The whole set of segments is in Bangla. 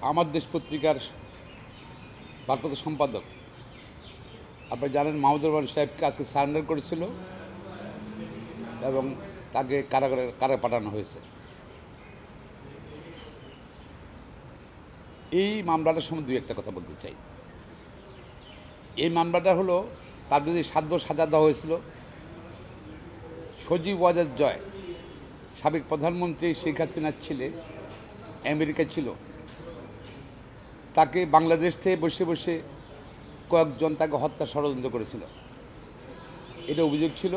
আমার দেশ পত্রিকার ভারপ্রাপ্ত সম্পাদক আপনারা জানেন মাহমুদুর রহমান সাহেবকে আজকে সারেন্ডার করেছিল এবং তাকে কারাগারে পাঠানো হয়েছে। এই মামলাটার সম্বন্ধে একটা কথা বলতে চাই। এই মামলাটা হলো তার যদি 7 বছর সাজা দেওয়া হয়েছিল। সজীব ওয়াজেদ জয় সাবেক প্রধানমন্ত্রী শেখ হাসিনার ছেলে আমেরিকা ছিল, তাকে বাংলাদেশ থেকে বসে বসে কয়েকজন তাকে হত্যা ষড়যন্ত্র করেছিল, এটা অভিযোগ ছিল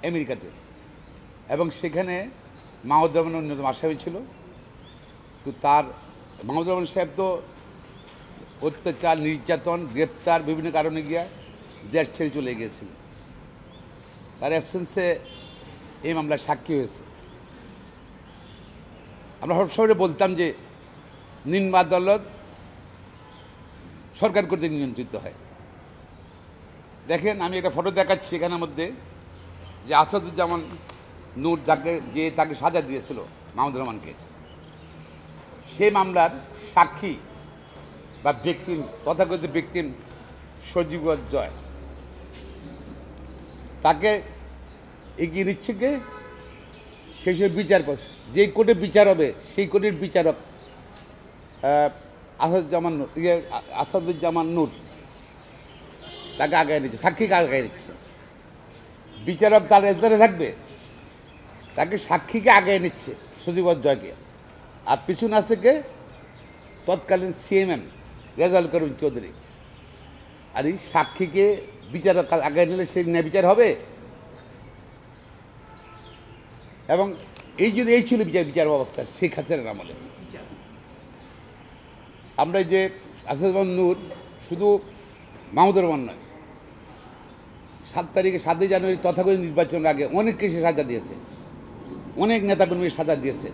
আমেরিকাতে। এবং সেখানে মাহমুদুর রহমান অন্যতম আসামি ছিল। তো তার মাহমুদুর রহমান সাহেব তো অত্যাচার, নির্যাতন, গ্রেপ্তার বিভিন্ন কারণে গিয়া দেশ ছেড়ে চলে গিয়েছিল। তার অ্যাবসেন্সে এই মামলার সাক্ষী হয়েছে। আমরা সবসময় বলতাম যে নিম্ন আদালত সরকার কর্তৃক নিয়ন্ত্রিত হয়। দেখেন, আমি একটা ফটো দেখাচ্ছি এখানের মধ্যে, যে আসাদুজ্জামান নূর তাকে সাজা দিয়েছিল মাহমুদুর রহমানকে, সে মামলার সাক্ষী বা ভিকটিম, তথাকথিত ভিকটিম সজীব জয়, তাকে এগিয়ে নিচ্ছে কে? সেই সব বিচারপতি, যেই কোর্টে বিচার হবে সেই কোর্টের বিচারক আসাদুজ্জামান নূর তাকে আগায় নিচ্ছে, সাক্ষীকে আগায় নিচ্ছে। বিচারক তার এজরে থাকবে, তাকে সাক্ষীকে আগায় নিচ্ছে সজীব জয়কে। আর পিছনে আছে কে? তৎকালীন সিএমএম রেজাউল করিম চৌধুরী। আর এই সাক্ষীকে বিচারক আগায় নিলে সে ন্যায় বিচার হবে? এবং এই ছিল বিচার ব্যবস্থা শেখ হাসিনার আমলে। আমরা যে আসাদুজ্জামান নূর শুধু মাহমুদুর রহমান নয়, 7 জানুয়ারি তথাকথিত নির্বাচনের আগে অনেক কেসে সাজা দিয়েছে, অনেক নেতাকর্মীর সাজা দিয়েছে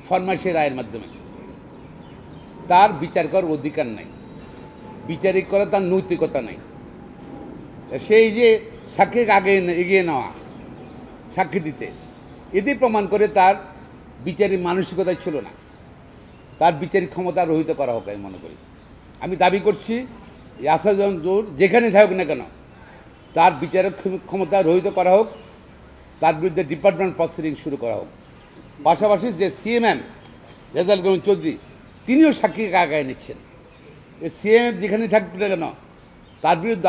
ফরমাইশি রায়ের মাধ্যমে। তার বিচার করার অধিকার নাই, বিচারিক করা তার নৈতিকতা নাই। সেই যে সাক্ষীকে আগে এগিয়ে নেওয়া, সাক্ষী দিতে, এতে প্রমাণ করে তার বিচারিক মানসিকতা ছিল না, তার বিচারিক ক্ষমতা রহিত করা হোক। আমি মনে করি, আমি দাবি করছি আসাদুজ্জামান নূর যেখানে থাকুক না কেন তার বিচারিক ক্ষমতা রহিত করা হোক, তার বিরুদ্ধে ডিপার্টমেন্ট প্রসিডিং শুরু করা হোক। পাশাপাশি যে সিএমএম রেজাউল করিম চৌধুরী, তিনিও সাক্ষীকে আগায় নিচ্ছেন। সিএমএম যেখানে থাকবে না কেন তার বিরুদ্ধে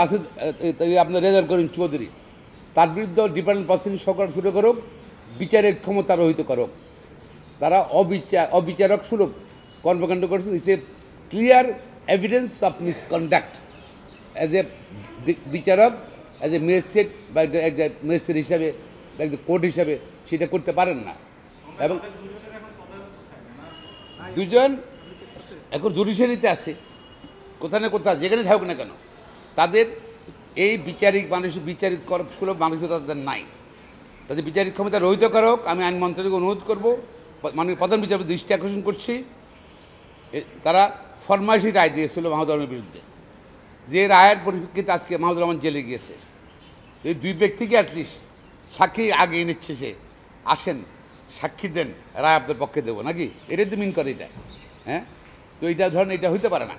আপনার রেজাউল করিম চৌধুরী, তার বিরুদ্ধে ডিপার্টমেন্ট প্রসিডিং শুরু করুক, বিচারের ক্ষমতা রহিত করুক। তারা অবিচারক সুলভ কর্মকাণ্ড করেছেন। It's a clear evidence of misconduct. As a বিচারক, অ্যাজ এ ম্যাজিস্ট্রেট বা ম্যাজিস্ট্রেট হিসাবে, একজন কোর্ট হিসাবে সেটা করতে পারেন না। এবং দুজন এখন জুডিশিয়ারিতে আছে, কোথাও না কোথাও যেখানে থাকুক না কেন, তাদের এই বিচারিক সুলভ মানসিকতা তাদের নাই। তাদের বিচারিক ক্ষমতা রহিত করা হোক। আমি আইন মন্ত্রণালয়কে অনুরোধ করব, মাননীয় প্রধান বিচারপতি দৃষ্টি আকর্ষণ করছি, তারা ফরমাইশি রায় দিয়েছিল মাহমুদুর রহমানের বিরুদ্ধে, যে রায়ের পরিপ্রেক্ষিতে আজকে মাহমুদুর রহমান জেলে গিয়েছে। এই দুই ব্যক্তিকে অ্যাটলিস্ট সাক্ষী আগে নিচ্ছে, যে আসেন সাক্ষী দেন, রায় আপনার পক্ষে দেবো নাকি, এটাই তো মিন করে এটা। হ্যাঁ, তো এইটা ধরেন এটা হইতে পারে না।